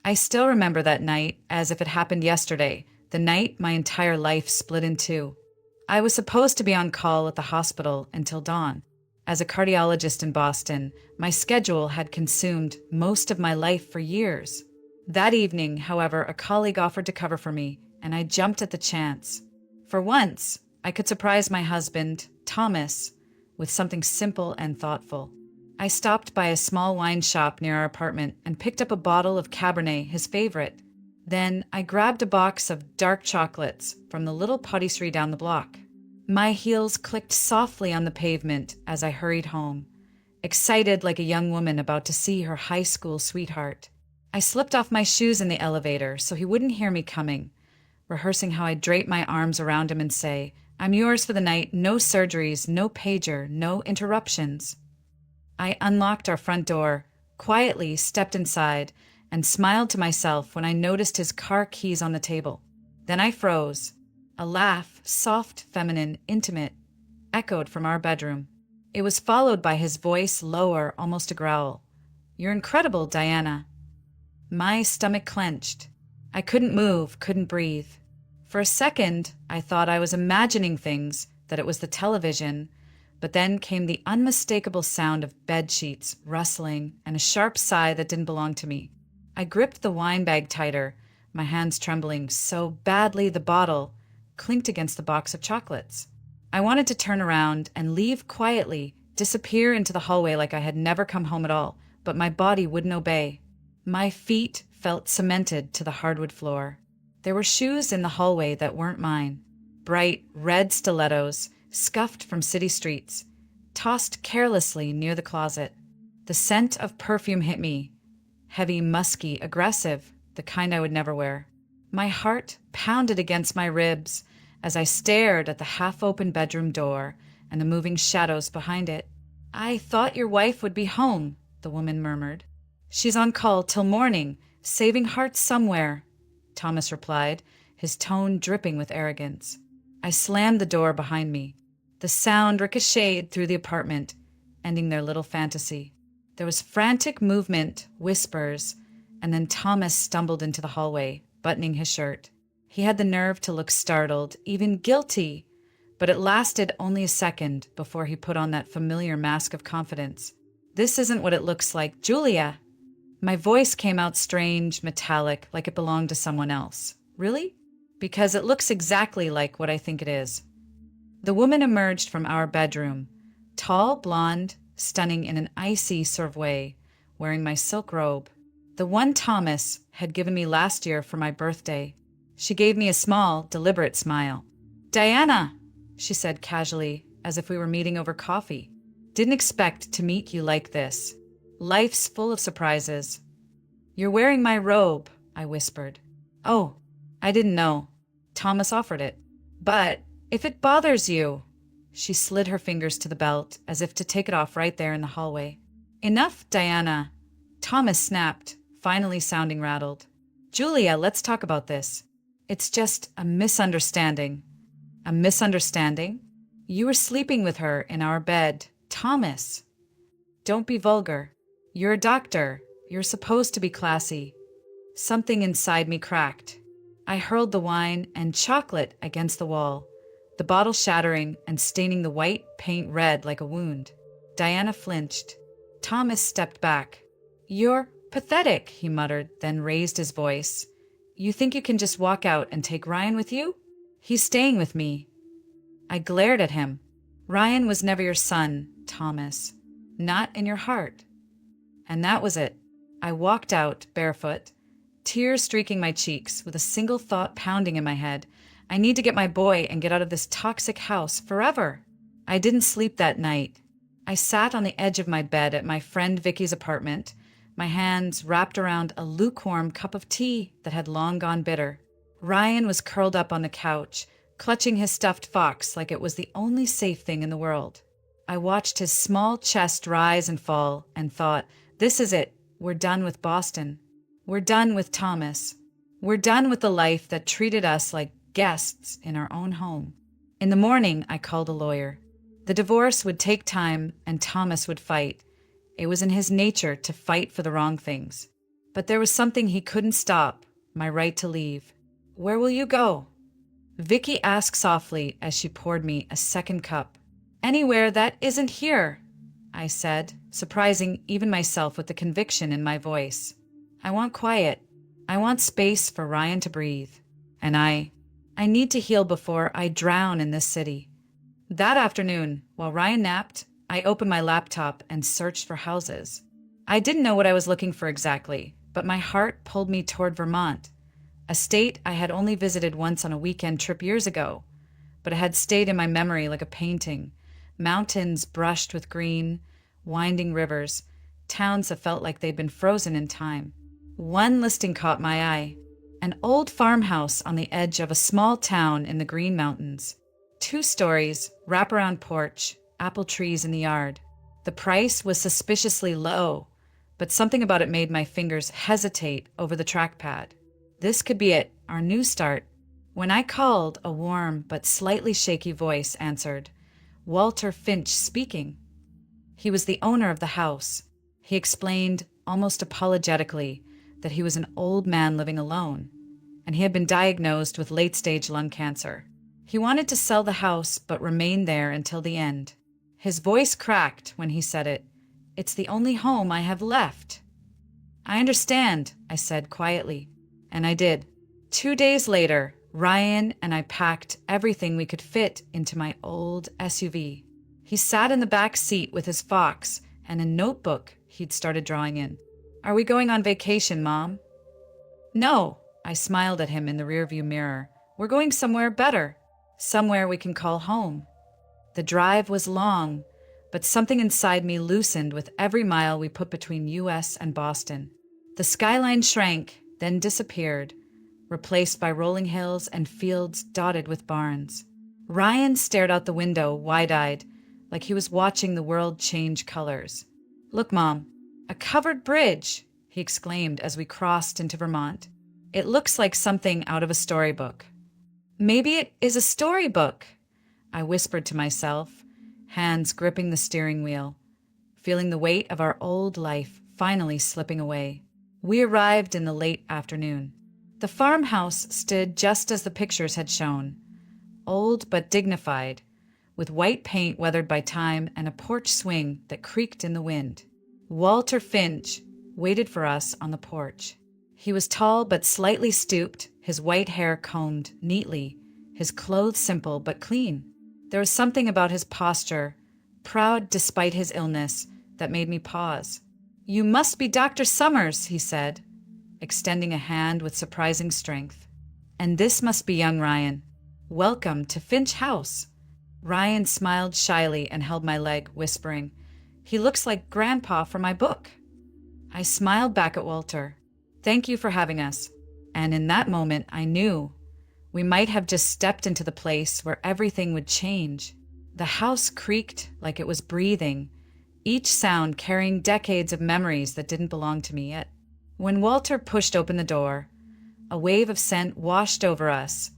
I still remember that night as if it happened yesterday, the night my entire life split in two. I was supposed to be on call at the hospital until dawn. As a cardiologist in Boston, my schedule had consumed most of my life for years. That evening, however, a colleague offered to cover for me, and I jumped at the chance. For once, I could surprise my husband, Thomas, with something simple and thoughtful. I stopped by a small wine shop near our apartment and picked up a bottle of Cabernet, his favorite. Then I grabbed a box of dark chocolates from the little patisserie down the block. My heels clicked softly on the pavement as I hurried home, excited like a young woman about to see her high school sweetheart. I slipped off my shoes in the elevator so he wouldn't hear me coming, rehearsing how I'd drape my arms around him and say, "I'm yours for the night, no surgeries, no pager, no interruptions." I unlocked our front door, quietly stepped inside, and smiled to myself when I noticed his car keys on the table. Then I froze. A laugh, soft, feminine, intimate, echoed from our bedroom. It was followed by his voice, lower, almost a growl. "You're incredible, Diana." My stomach clenched. I couldn't move, couldn't breathe. For a second, I thought I was imagining things, that it was the television, but then came the unmistakable sound of bed sheets rustling and a sharp sigh that didn't belong to me. I gripped the wine bag tighter, my hands trembling so badly the bottle clinked against the box of chocolates. I wanted to turn around and leave quietly, disappear into the hallway like I had never come home at all, but my body wouldn't obey. My feet felt cemented to the hardwood floor. There were shoes in the hallway that weren't mine. Bright red stilettos, scuffed from city streets, tossed carelessly near the closet. The scent of perfume hit me. Heavy, musky, aggressive, the kind I would never wear. My heart pounded against my ribs as I stared at the half-open bedroom door and the moving shadows behind it. "I thought your wife would be home," the woman murmured. "She's on call till morning, saving hearts somewhere," Thomas replied, his tone dripping with arrogance. I slammed the door behind me. The sound ricocheted through the apartment, ending their little fantasy. There was frantic movement, whispers, and then Thomas stumbled into the hallway, buttoning his shirt. He had the nerve to look startled, even guilty, but it lasted only a second before he put on that familiar mask of confidence. "This isn't what it looks like, Julia." My voice came out strange, metallic, like it belonged to someone else. "Really?" "Because it looks exactly like what I think it is." The woman emerged from our bedroom, tall, blonde, stunning in an icy sort of way, wearing my silk robe, the one Thomas had given me last year for my birthday. She gave me a small, deliberate smile. "Diana," she said casually, as if we were meeting over coffee. "Didn't expect to meet you like this. Life's full of surprises." "You're wearing my robe," I whispered. "Oh, I didn't know." Thomas offered it. "But if it bothers you." She slid her fingers to the belt, as if to take it off right there in the hallway. "Enough, Diana." Thomas snapped, finally sounding rattled. "Julia, let's talk about this. It's just a misunderstanding." "A misunderstanding? You were sleeping with her in our bed, Thomas." "Don't be vulgar. You're a doctor. You're supposed to be classy." Something inside me cracked. I hurled the wine and chocolate against the wall, the bottle shattering and staining the white paint red like a wound. Diana flinched. Thomas stepped back. "You're pathetic," he muttered, then raised his voice. "You think you can just walk out and take Ryan with you? He's staying with me." I glared at him. "Ryan was never your son, Thomas. Not in your heart." And that was it. I walked out, barefoot, tears streaking my cheeks, with a single thought pounding in my head. I need to get my boy and get out of this toxic house forever. I didn't sleep that night. I sat on the edge of my bed at my friend Vicky's apartment, my hands wrapped around a lukewarm cup of tea that had long gone bitter. Ryan was curled up on the couch, clutching his stuffed fox like it was the only safe thing in the world. I watched his small chest rise and fall and thought, this is it. We're done with Boston. We're done with Thomas. We're done with the life that treated us like guests in our own home. In the morning, I called a lawyer. The divorce would take time and Thomas would fight. It was in his nature to fight for the wrong things. But there was something he couldn't stop, my right to leave. "Where will you go?" Vicky asked softly as she poured me a second cup. "Anywhere that isn't here," I said, surprising even myself with the conviction in my voice. "I want quiet. I want space for Ryan to breathe. And I need to heal before I drown in this city." That afternoon, while Ryan napped, I opened my laptop and searched for houses. I didn't know what I was looking for exactly, but my heart pulled me toward Vermont, a state I had only visited once on a weekend trip years ago, but it had stayed in my memory like a painting. Mountains brushed with green, winding rivers, towns that felt like they'd been frozen in time. One listing caught my eye, an old farmhouse on the edge of a small town in the Green Mountains. 2 stories, wraparound porch, apple trees in the yard. The price was suspiciously low, but something about it made my fingers hesitate over the trackpad. This could be it, our new start. When I called, a warm but slightly shaky voice answered. Walter Finch speaking. He was the owner of the house. He explained, almost apologetically, that he was an old man living alone, and he had been diagnosed with late-stage lung cancer. He wanted to sell the house, but remain there until the end. His voice cracked when he said it. "It's the only home I have left." "I understand," I said quietly, and I did. 2 days later, Ryan and I packed everything we could fit into my old SUV. He sat in the back seat with his fox and a notebook he'd started drawing in. "Are we going on vacation, Mom?" "No," I smiled at him in the rearview mirror. "We're going somewhere better, somewhere we can call home." The drive was long, but something inside me loosened with every mile we put between US and Boston. The skyline shrank, then disappeared, replaced by rolling hills and fields dotted with barns. Ryan stared out the window, wide-eyed, like he was watching the world change colors. "Look, Mom, a covered bridge," he exclaimed as we crossed into Vermont. "It looks like something out of a storybook." "Maybe it is a storybook," I whispered to myself, hands gripping the steering wheel, feeling the weight of our old life finally slipping away. We arrived in the late afternoon. The farmhouse stood just as the pictures had shown, old but dignified, with white paint weathered by time and a porch swing that creaked in the wind. Walter Finch waited for us on the porch. He was tall but slightly stooped, his white hair combed neatly, his clothes simple but clean. There was something about his posture, proud despite his illness, that made me pause. "You must be Dr. Summers," he said, extending a hand with surprising strength. "And this must be young Ryan. Welcome to Finch House." Ryan smiled shyly and held my leg, whispering, "He looks like Grandpa from my book." I smiled back at Walter. "Thank you for having us." And in that moment, I knew we might have just stepped into the place where everything would change. The house creaked like it was breathing, each sound carrying decades of memories that didn't belong to me yet. When Walter pushed open the door, a wave of scent washed over us,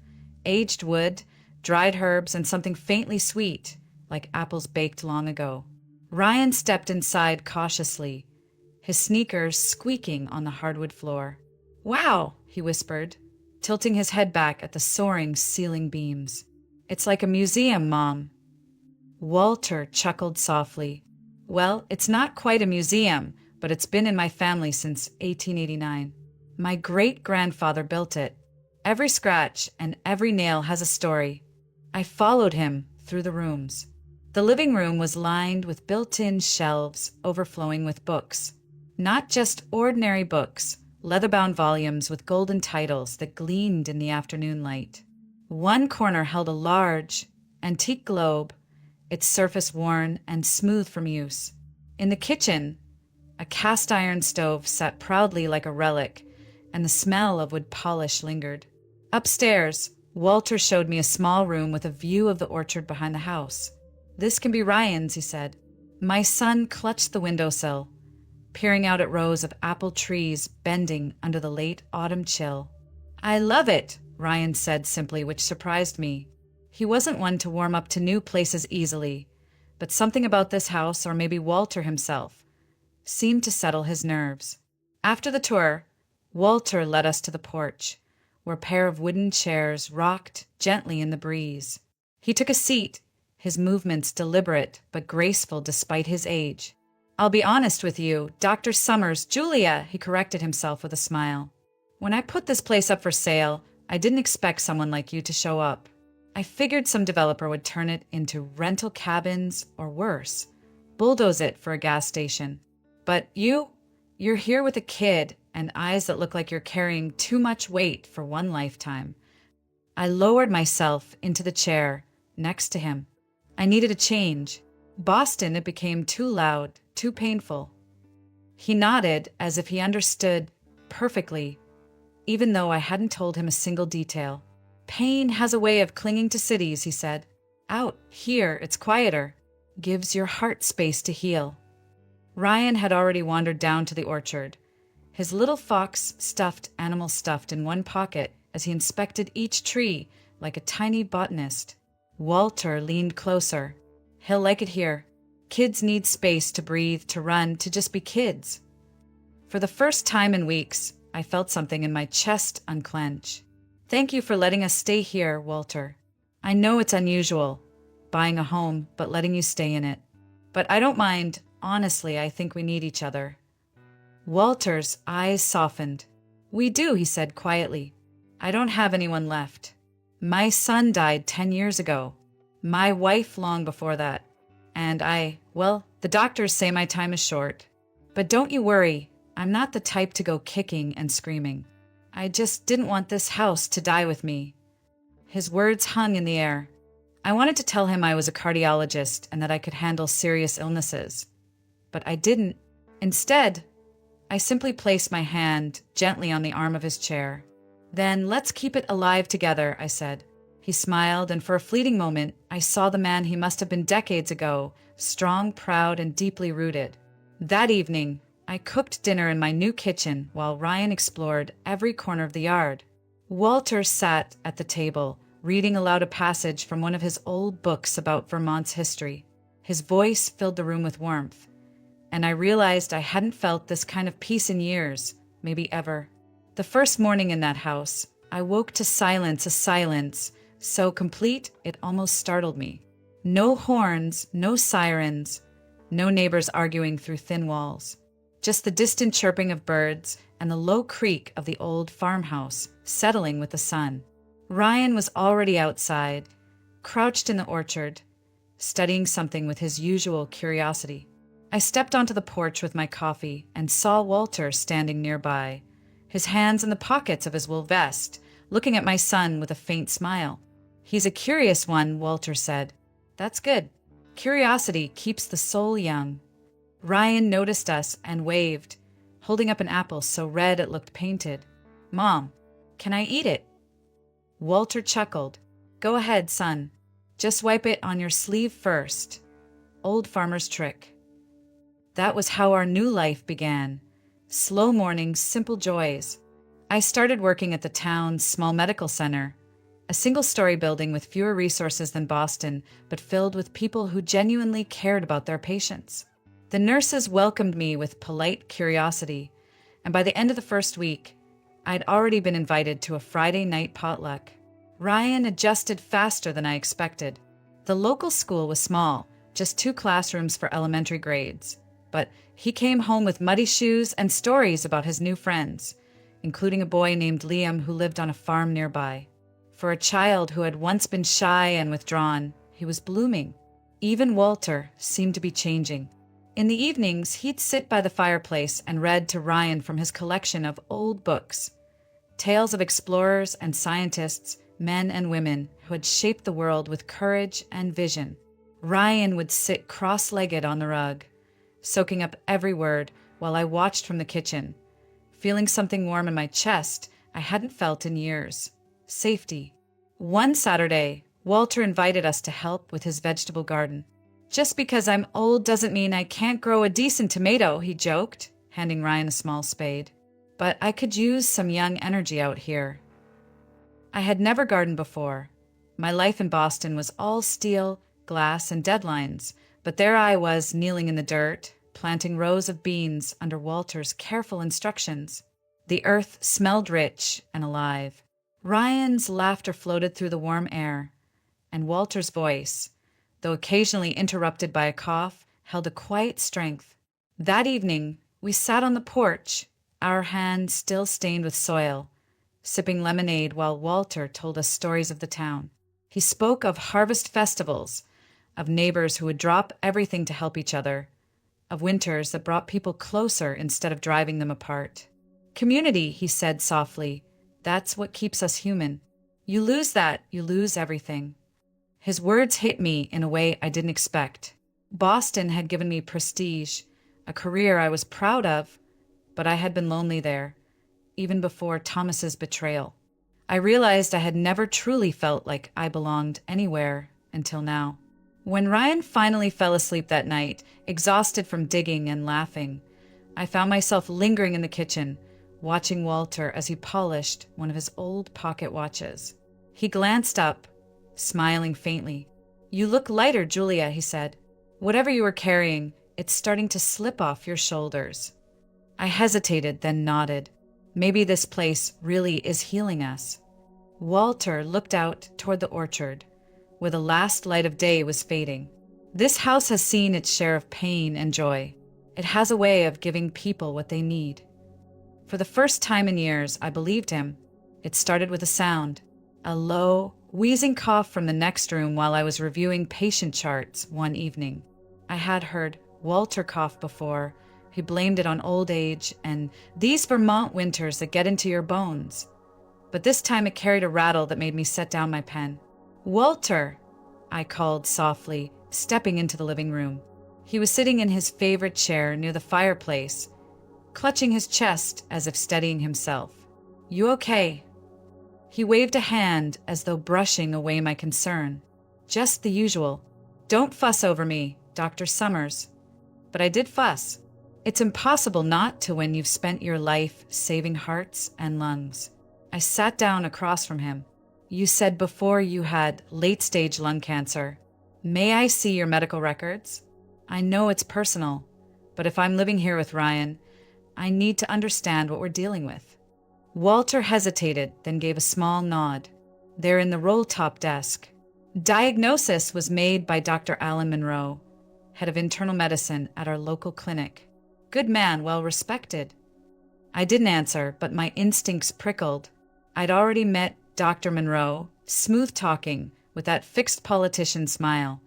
aged wood, dried herbs, and something faintly sweet, like apples baked long ago. Ryan stepped inside cautiously, his sneakers squeaking on the hardwood floor. "Wow," he whispered, tilting his head back at the soaring ceiling beams. "It's like a museum, Mom." Walter chuckled softly. "Well, it's not quite a museum, but it's been in my family since 1889. My great-grandfather built it. Every scratch and every nail has a story." I followed him through the rooms. The living room was lined with built-in shelves overflowing with books. Not just ordinary books, leather-bound volumes with golden titles that gleamed in the afternoon light. One corner held a large, antique globe, its surface worn and smooth from use. In the kitchen, a cast-iron stove sat proudly like a relic, and the smell of wood polish lingered. Upstairs, Walter showed me a small room with a view of the orchard behind the house. "This can be Ryan's," he said. My son clutched the windowsill, peering out at rows of apple trees bending under the late autumn chill. "I love it," Ryan said simply, which surprised me. He wasn't one to warm up to new places easily, but something about this house, or maybe Walter himself, seemed to settle his nerves. After the tour, Walter led us to the porch, where a pair of wooden chairs rocked gently in the breeze. He took a seat, his movements deliberate but graceful despite his age. "I'll be honest with you, Dr. Summers, Julia," he corrected himself with a smile. "When I put this place up for sale, I didn't expect someone like you to show up. I figured some developer would turn it into rental cabins or worse, bulldoze it for a gas station. But you're here with a kid and eyes that look like you're carrying too much weight for one lifetime." I lowered myself into the chair next to him. I needed a change. Boston, it became too loud, too painful. He nodded as if he understood perfectly, even though I hadn't told him a single detail. "Pain has a way of clinging to cities," he said. "Out here, it's quieter. Gives your heart space to heal." Ryan had already wandered down to the orchard, his little fox stuffed animal stuffed in one pocket as he inspected each tree like a tiny botanist. Walter leaned closer. "He'll like it here. Kids need space to breathe, to run, to just be kids." For the first time in weeks, I felt something in my chest unclench. "Thank you for letting us stay here, Walter. I know it's unusual, buying a home, but letting you stay in it. But I don't mind. Honestly, I think we need each other." Walter's eyes softened. "We do," he said quietly. "I don't have anyone left. My son died 10 years ago. My wife long before that. And the doctors say my time is short. But don't you worry, I'm not the type to go kicking and screaming. I just didn't want this house to die with me." His words hung in the air. I wanted to tell him I was a cardiologist and that I could handle serious illnesses. But I didn't. Instead, I simply placed my hand gently on the arm of his chair. "Then let's keep it alive together," I said. He smiled, and for a fleeting moment, I saw the man he must have been decades ago, strong, proud, and deeply rooted. That evening, I cooked dinner in my new kitchen while Ryan explored every corner of the yard. Walter sat at the table, reading aloud a passage from one of his old books about Vermont's history. His voice filled the room with warmth, and I realized I hadn't felt this kind of peace in years, maybe ever. The first morning in that house, I woke to silence, a silence so complete it almost startled me. No horns, no sirens, no neighbors arguing through thin walls. Just the distant chirping of birds and the low creak of the old farmhouse settling with the sun. Ryan was already outside, crouched in the orchard, studying something with his usual curiosity. I stepped onto the porch with my coffee and saw Walter standing nearby, his hands in the pockets of his wool vest, looking at my son with a faint smile. "He's a curious one," Walter said. "That's good. Curiosity keeps the soul young." Ryan noticed us and waved, holding up an apple so red it looked painted. "Mom, can I eat it?" Walter chuckled. "Go ahead, son. Just wipe it on your sleeve first." Old farmer's trick. That was how our new life began. Slow mornings, simple joys. I started working at the town's small medical center, a single-story building with fewer resources than Boston, but filled with people who genuinely cared about their patients. The nurses welcomed me with polite curiosity, and by the end of the first week, I'd already been invited to a Friday night potluck. Ryan adjusted faster than I expected. The local school was small, just 2 classrooms for elementary grades. But he came home with muddy shoes and stories about his new friends, including a boy named Liam who lived on a farm nearby. For a child who had once been shy and withdrawn, he was blooming. Even Walter seemed to be changing. In the evenings, he'd sit by the fireplace and read to Ryan from his collection of old books, tales of explorers and scientists, men and women who had shaped the world with courage and vision. Ryan would sit cross-legged on the rug, soaking up every word while I watched from the kitchen, feeling something warm in my chest I hadn't felt in years. Safety. One Saturday, Walter invited us to help with his vegetable garden. "Just because I'm old doesn't mean I can't grow a decent tomato," he joked, handing Ryan a small spade. "But I could use some young energy out here." I had never gardened before. My life in Boston was all steel, glass, and deadlines, but there I was kneeling in the dirt, planting rows of beans under Walter's careful instructions. The earth smelled rich and alive. Ryan's laughter floated through the warm air, and Walter's voice, though occasionally interrupted by a cough, held a quiet strength. That evening, we sat on the porch, our hands still stained with soil, sipping lemonade while Walter told us stories of the town. He spoke of harvest festivals, of neighbors who would drop everything to help each other, of winters that brought people closer instead of driving them apart. Community, he said softly, that's what keeps us human. You lose that, you lose everything. His words hit me in a way I didn't expect. Boston had given me prestige, a career I was proud of, but I had been lonely there, even before Thomas's betrayal. I realized I had never truly felt like I belonged anywhere until now. When Ryan finally fell asleep that night, exhausted from digging and laughing, I found myself lingering in the kitchen, watching Walter as he polished one of his old pocket watches. He glanced up, smiling faintly. "You look lighter, Julia," he said. "Whatever you were carrying, it's starting to slip off your shoulders." I hesitated, then nodded. Maybe this place really is healing us. Walter looked out toward the orchard, where the last light of day was fading. This house has seen its share of pain and joy. It has a way of giving people what they need. For the first time in years, I believed him. It started with a sound, a low, wheezing cough from the next room while I was reviewing patient charts one evening. I had heard Walter cough before. He blamed it on old age and these Vermont winters that get into your bones. But this time it carried a rattle that made me set down my pen. "Walter," I called softly, stepping into the living room. He was sitting in his favorite chair near the fireplace, clutching his chest as if steadying himself. "You okay?" He waved a hand as though brushing away my concern. "Just the usual. Don't fuss over me, Dr. Summers." But I did fuss. It's impossible not to when you've spent your life saving hearts and lungs. I sat down across from him. "You said before you had late-stage lung cancer. May I see your medical records? I know it's personal, but if I'm living here with Ryan, I need to understand what we're dealing with." Walter hesitated, then gave a small nod. "They're in the roll-top desk." Diagnosis was made by Dr. Alan Monroe, head of internal medicine at our local clinic. Good man, well respected. I didn't answer, but my instincts prickled. I'd already met Dr. Monroe, smooth-talking, with that fixed politician smile,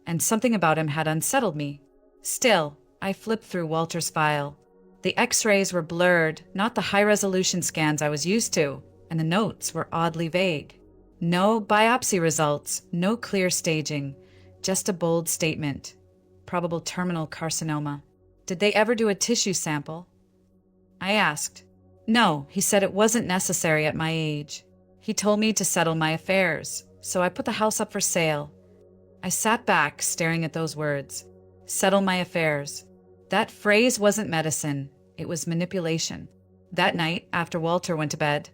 and something about him had unsettled me. Still, I flipped through Walter's file. The x-rays were blurred, not the high-resolution scans I was used to, and the notes were oddly vague. No biopsy results, no clear staging, just a bold statement. Probable terminal carcinoma. Did they ever do a tissue sample? I asked. No, he said it wasn't necessary at my age. He told me to settle my affairs, so I put the house up for sale. I sat back, staring at those words. Settle my affairs. That phrase wasn't medicine, it was manipulation. That night, after Walter went to bed,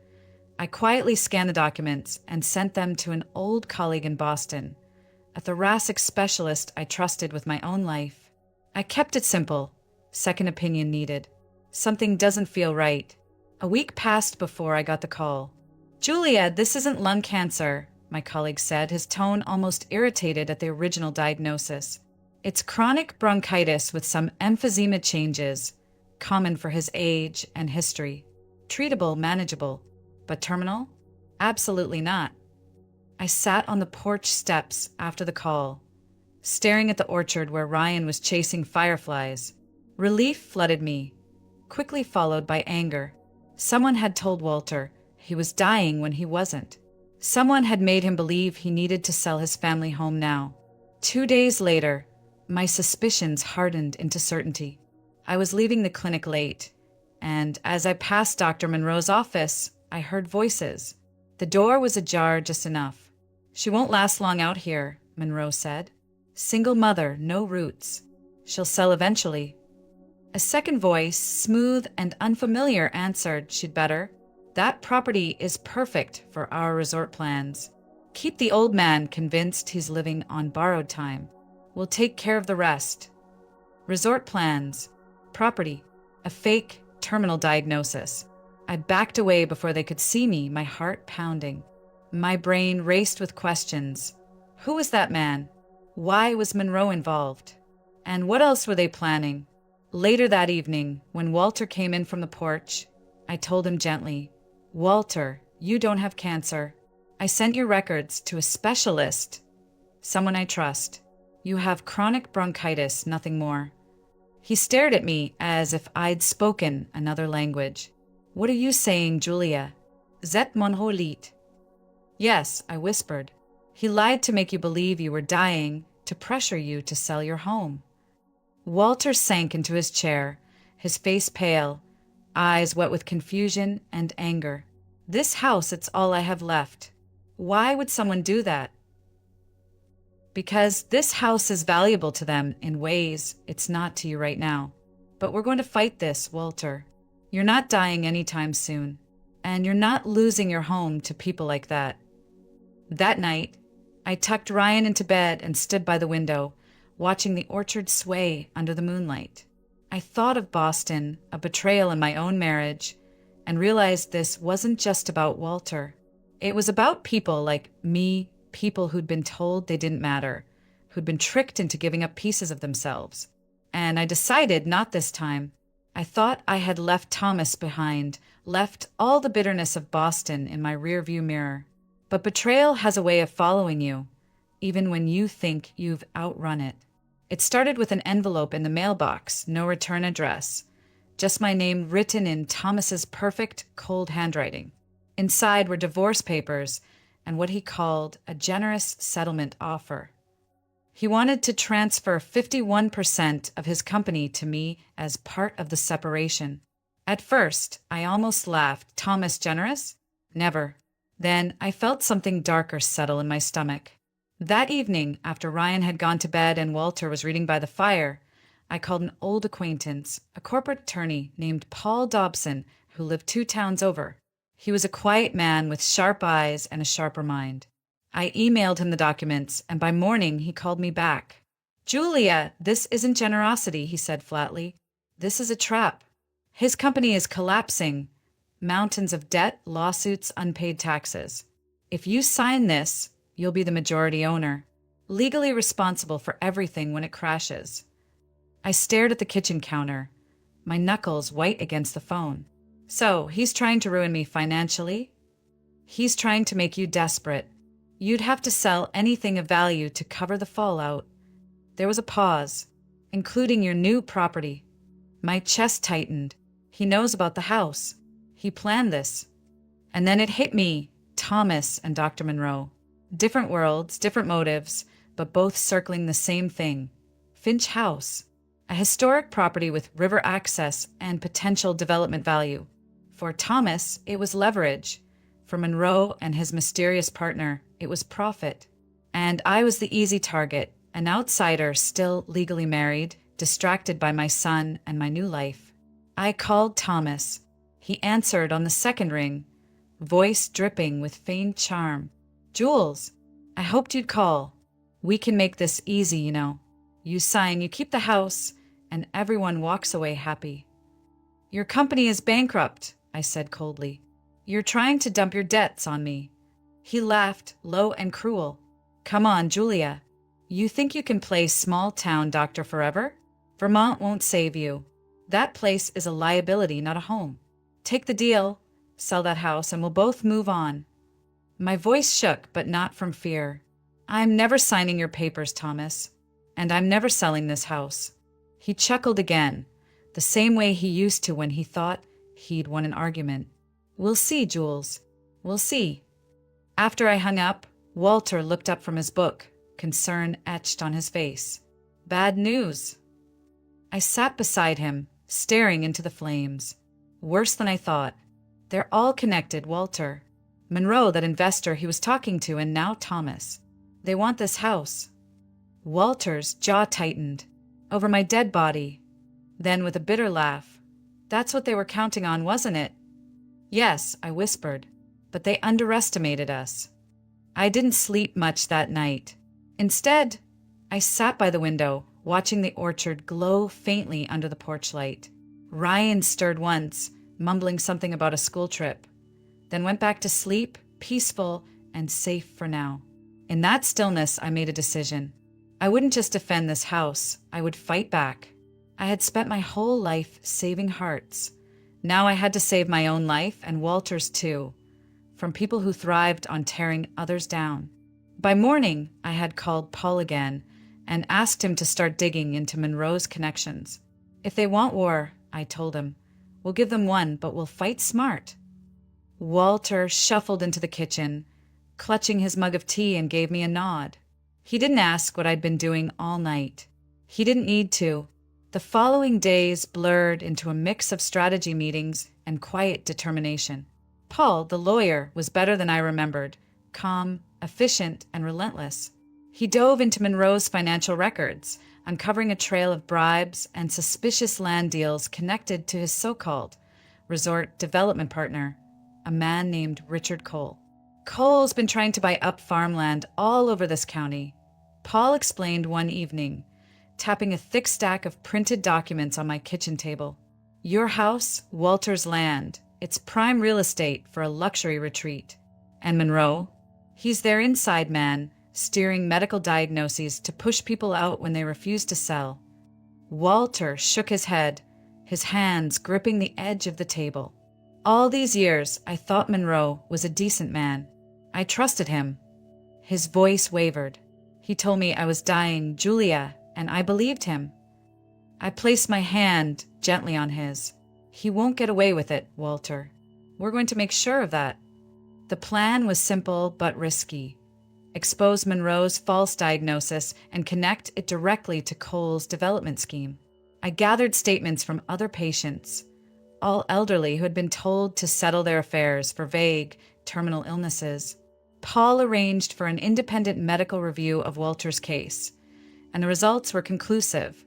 I quietly scanned the documents and sent them to an old colleague in Boston, a thoracic specialist I trusted with my own life. I kept it simple. Second opinion needed. Something doesn't feel right. A week passed before I got the call. "Julia, this isn't lung cancer," my colleague said, his tone almost irritated at the original diagnosis. "It's chronic bronchitis with some emphysema changes, common for his age and history. Treatable, manageable. But terminal? Absolutely not." I sat on the porch steps after the call, staring at the orchard where Ryan was chasing fireflies. Relief flooded me, quickly followed by anger. Someone had told Walter he was dying when he wasn't. Someone had made him believe he needed to sell his family home now. 2 days later, my suspicions hardened into certainty. I was leaving the clinic late, and as I passed Dr. Monroe's office, I heard voices. The door was ajar just enough. "She won't last long out here," Monroe said. "Single mother, no roots. She'll sell eventually." A second voice, smooth and unfamiliar, answered, "She'd better. That property is perfect for our resort plans. Keep the old man convinced he's living on borrowed time. We'll take care of the rest." resort plans, property, a fake terminal diagnosis. I backed away before they could see me, my heart pounding. My brain raced with questions. Who was that man? Why was Monroe involved? And what else were they planning? Later that evening, when Walter came in from the porch, I told him gently, "Walter, you don't have cancer. I sent your records to a specialist, someone I trust. You have chronic bronchitis, nothing more." He stared at me as if I'd spoken another language. "What are you saying, Julia? Zet Monroe lit?" "Yes," I whispered. "He lied to make you believe you were dying, to pressure you to sell your home." Walter sank into his chair, his face pale, eyes wet with confusion and anger. "This house, it's all I have left. Why would someone do that?" "Because this house is valuable to them in ways it's not to you right now. But we're going to fight this, Walter. You're not dying anytime soon, and you're not losing your home to people like that." That night, I tucked Ryan into bed and stood by the window, watching the orchard sway under the moonlight. I thought of Boston, a betrayal in my own marriage, and realized this wasn't just about Walter. It was about people like me, people who'd been told they didn't matter, who'd been tricked into giving up pieces of themselves. And I decided not this time. I thought I had left Thomas behind, left all the bitterness of Boston in my rearview mirror. But betrayal has a way of following you, even when you think you've outrun it. It started with an envelope in the mailbox, no return address, just my name written in Thomas's perfect, cold handwriting. Inside were divorce papers and what he called a generous settlement offer. He wanted to transfer 51% of his company to me as part of the separation. At first, I almost laughed. Thomas generous? Never. Then I felt something darker settle in my stomach. That evening, after Ryan had gone to bed and Walter was reading by the fire, I called an old acquaintance, a corporate attorney named Paul Dobson, who lived 2 towns over. He was a quiet man with sharp eyes and a sharper mind. I emailed him the documents, and by morning he called me back. "Julia, this isn't generosity," he said flatly. "This is a trap. His company is collapsing. Mountains of debt, lawsuits, unpaid taxes. If you sign this, you'll be the majority owner, legally responsible for everything when it crashes." I stared at the kitchen counter, my knuckles white against the phone. "So, he's trying to ruin me financially?" "He's trying to make you desperate. You'd have to sell anything of value to cover the fallout." There was a pause, "Including your new property." My chest tightened. He knows about the house. He planned this. And then it hit me, Thomas and Dr. Monroe. Different worlds, different motives, but both circling the same thing. Finch House, a historic property with river access and potential development value. For Thomas, it was leverage. For Monroe and his mysterious partner, it was profit. And I was the easy target, an outsider still legally married, distracted by my son and my new life. I called Thomas. He answered on the second ring, voice dripping with faint charm. "Jules, I hoped you'd call. We can make this easy, you know. You sign, you keep the house, and everyone walks away happy." "Your company is bankrupt," I said coldly. "You're trying to dump your debts on me." He laughed, low and cruel. "Come on, Julia. You think you can play small-town doctor forever? Vermont won't save you. That place is a liability, not a home. Take the deal, sell that house, and we'll both move on." My voice shook, but not from fear. "I'm never signing your papers, Thomas, and I'm never selling this house." He chuckled again, the same way he used to when he thought he'd won an argument. "We'll see, Jules. We'll see." After I hung up, Walter looked up from his book, concern etched on his face. "Bad news." I sat beside him, staring into the flames. Worse than I thought. They're all connected, Walter. Monroe, that investor he was talking to, and now Thomas. They want this house. Walter's jaw tightened. "Over my dead body." Then with a bitter laugh, "That's what they were counting on, wasn't it?" "Yes," I whispered, "but they underestimated us." I didn't sleep much that night. Instead, I sat by the window, watching the orchard glow faintly under the porch light. Ryan stirred once, mumbling something about a school trip, then went back to sleep, peaceful and safe for now. In that stillness, I made a decision. I wouldn't just defend this house, I would fight back. I had spent my whole life saving hearts. Now I had to save my own life and Walter's too, from people who thrived on tearing others down. By morning, I had called Paul again and asked him to start digging into Monroe's connections. If they want war, I told him, we'll give them one, but we'll fight smart. Walter shuffled into the kitchen, clutching his mug of tea, and gave me a nod. He didn't ask what I'd been doing all night. He didn't need to. The following days blurred into a mix of strategy meetings and quiet determination. Paul, the lawyer, was better than I remembered, calm, efficient, and relentless. He dove into Monroe's financial records, uncovering a trail of bribes and suspicious land deals connected to his so-called resort development partner, a man named Richard Cole. Cole's been trying to buy up farmland all over this county. Paul explained one evening, tapping a thick stack of printed documents on my kitchen table. Your house, Walter's land. It's prime real estate for a luxury retreat. And Monroe? He's their inside man, steering medical diagnoses to push people out when they refuse to sell. Walter shook his head, his hands gripping the edge of the table. All these years, I thought Monroe was a decent man. I trusted him. His voice wavered. He told me I was dying, Julia, and I believed him. I placed my hand gently on his. He won't get away with it, Walter. We're going to make sure of that. The plan was simple but risky. Expose Monroe's false diagnosis and connect it directly to Cole's development scheme. I gathered statements from other patients, all elderly who had been told to settle their affairs for vague, terminal illnesses. Paul arranged for an independent medical review of Walter's case, and the results were conclusive.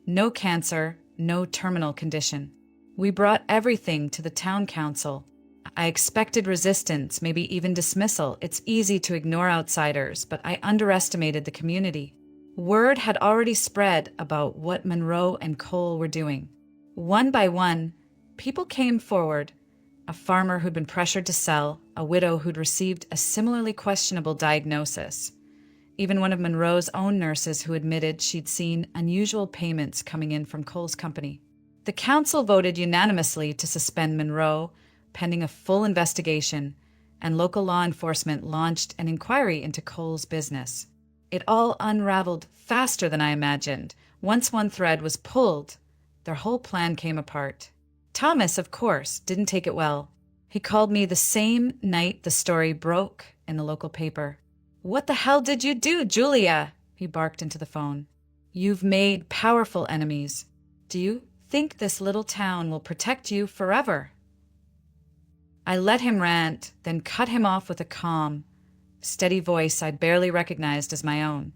No cancer, no terminal condition. We brought everything to the town council. I expected resistance, maybe even dismissal. It's easy to ignore outsiders, but I underestimated the community. Word had already spread about what Monroe and Cole were doing. One by one, people came forward. A farmer who'd been pressured to sell, a widow who'd received a similarly questionable diagnosis, even one of Monroe's own nurses who admitted she'd seen unusual payments coming in from Cole's company. The council voted unanimously to suspend Monroe, pending a full investigation, and local law enforcement launched an inquiry into Cole's business. It all unraveled faster than I imagined. Once one thread was pulled, their whole plan came apart. Thomas, of course, didn't take it well. He called me the same night the story broke in the local paper. "What the hell did you do, Julia?" he barked into the phone. "You've made powerful enemies. Do you think this little town will protect you forever?" I let him rant, then cut him off with a calm, steady voice I'd barely recognized as my own.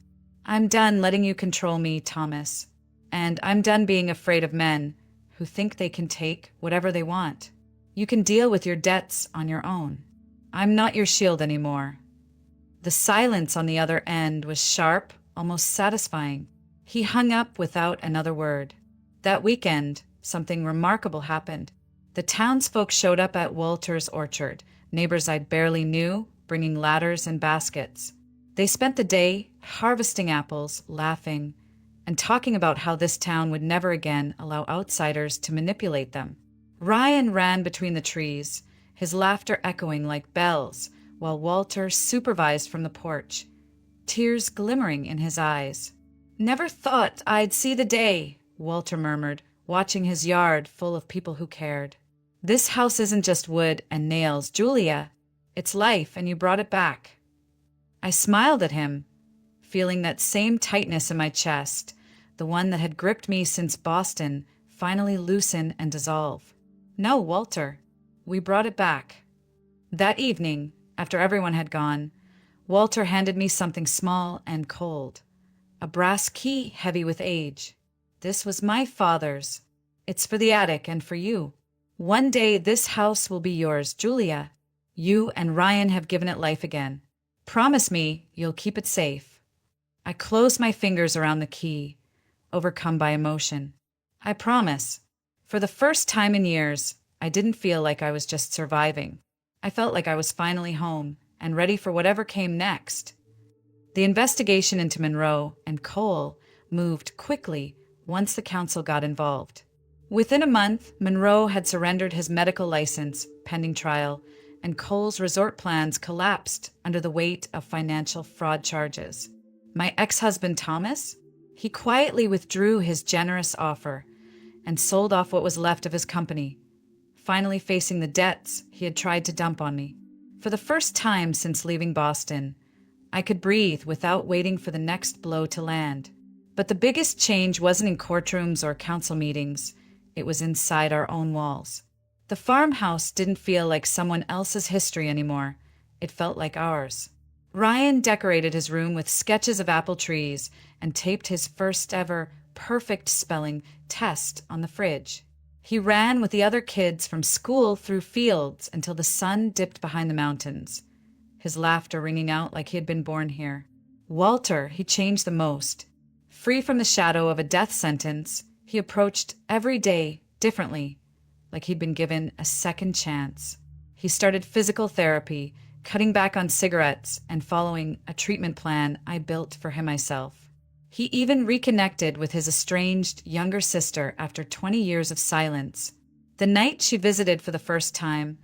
"I'm done letting you control me, Thomas. And I'm done being afraid of men who think they can take whatever they want. You can deal with your debts on your own. I'm not your shield anymore." The silence on the other end was sharp, almost satisfying. He hung up without another word. That weekend, something remarkable happened. The townsfolk showed up at Walter's orchard, neighbors I barely knew, bringing ladders and baskets. They spent the day harvesting apples, laughing, and talking about how this town would never again allow outsiders to manipulate them. Ryan ran between the trees, his laughter echoing like bells, while Walter supervised from the porch, tears glimmering in his eyes. "Never thought I'd see the day," Walter murmured, watching his yard full of people who cared. "This house isn't just wood and nails, Julia. It's life, and you brought it back." I smiled at him, feeling that same tightness in my chest, the one that had gripped me since Boston, finally loosen and dissolve. "No, Walter, we brought it back." That evening, after everyone had gone, Walter handed me something small and cold, a brass key heavy with age. "This was my father's. It's for the attic and for you. One day this house will be yours, Julia. You and Ryan have given it life again. Promise me you'll keep it safe." I closed my fingers around the key, overcome by emotion. I promise. For the first time in years, I didn't feel like I was just surviving. I felt like I was finally home and ready for whatever came next. The investigation into Monroe and Cole moved quickly once the council got involved. Within a month, Monroe had surrendered his medical license pending trial, and Cole's resort plans collapsed under the weight of financial fraud charges. My ex-husband Thomas, he quietly withdrew his generous offer and sold off what was left of his company, finally facing the debts he had tried to dump on me. For the first time since leaving Boston, I could breathe without waiting for the next blow to land. But the biggest change wasn't in courtrooms or council meetings. It was inside our own walls. The farmhouse didn't feel like someone else's history anymore. It felt like ours. Ryan decorated his room with sketches of apple trees and taped his first ever perfect spelling test on the fridge. He ran with the other kids from school through fields until the sun dipped behind the mountains, his laughter ringing out like he had been born here. Walter, he changed the most. Free from the shadow of a death sentence, he approached every day differently, like he'd been given a second chance. He started physical therapy, cutting back on cigarettes and following a treatment plan I built for him myself. He even reconnected with his estranged younger sister after 20 years of silence. The night she visited for the first time,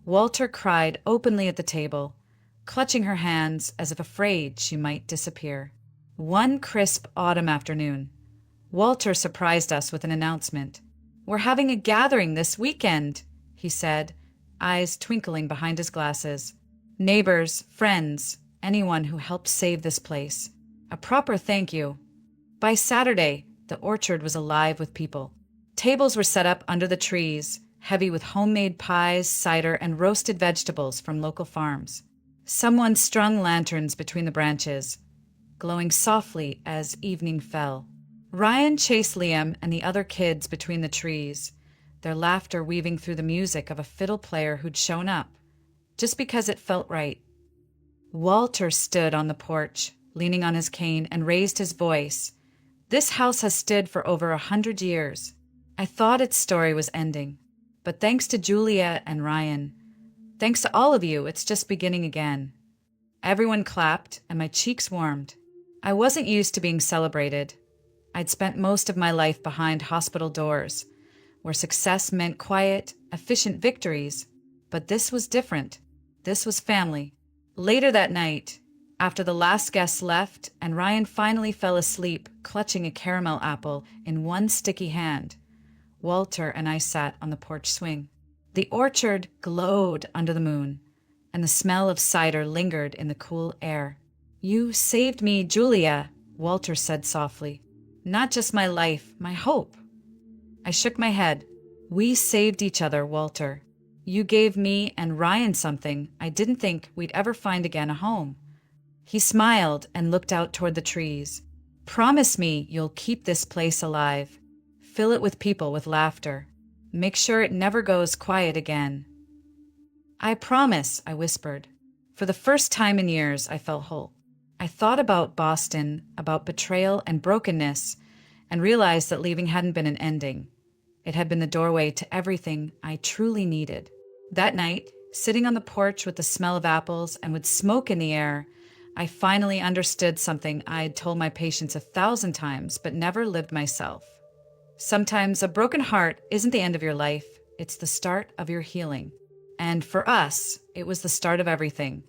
Walter cried openly at the table, clutching her hands as if afraid she might disappear. One crisp autumn afternoon, Walter surprised us with an announcement. "We're having a gathering this weekend," he said, eyes twinkling behind his glasses. "Neighbors, friends, anyone who helped save this place. A proper thank you." By Saturday, the orchard was alive with people. Tables were set up under the trees, heavy with homemade pies, cider, and roasted vegetables from local farms. Someone strung lanterns between the branches, glowing softly as evening fell. Ryan chased Liam and the other kids between the trees, their laughter weaving through the music of a fiddle player who'd shown up, just because it felt right. Walter stood on the porch, leaning on his cane, and raised his voice. "This house has stood for over 100 years. I thought its story was ending, but thanks to Julia and Ryan, thanks to all of you, it's just beginning again." Everyone clapped, and my cheeks warmed. I wasn't used to being celebrated. I'd spent most of my life behind hospital doors, where success meant quiet, efficient victories. But this was different. This was family. Later that night, after the last guest left and Ryan finally fell asleep, clutching a caramel apple in one sticky hand, Walter and I sat on the porch swing. The orchard glowed under the moon, and the smell of cider lingered in the cool air. "You saved me, Julia," Walter said softly. "Not just my life, my hope." I shook my head. "We saved each other, Walter. You gave me and Ryan something I didn't think we'd ever find again, a home." He smiled and looked out toward the trees. "Promise me you'll keep this place alive. Fill it with people, with laughter. Make sure it never goes quiet again." "I promise," I whispered. For the first time in years, I felt whole. I thought about Boston, about betrayal and brokenness, and realized that leaving hadn't been an ending. It had been the doorway to everything I truly needed. That night, sitting on the porch with the smell of apples and with smoke in the air, I finally understood something I'd told my patients 1,000 times but never lived myself. Sometimes a broken heart isn't the end of your life, it's the start of your healing. And for us, it was the start of everything.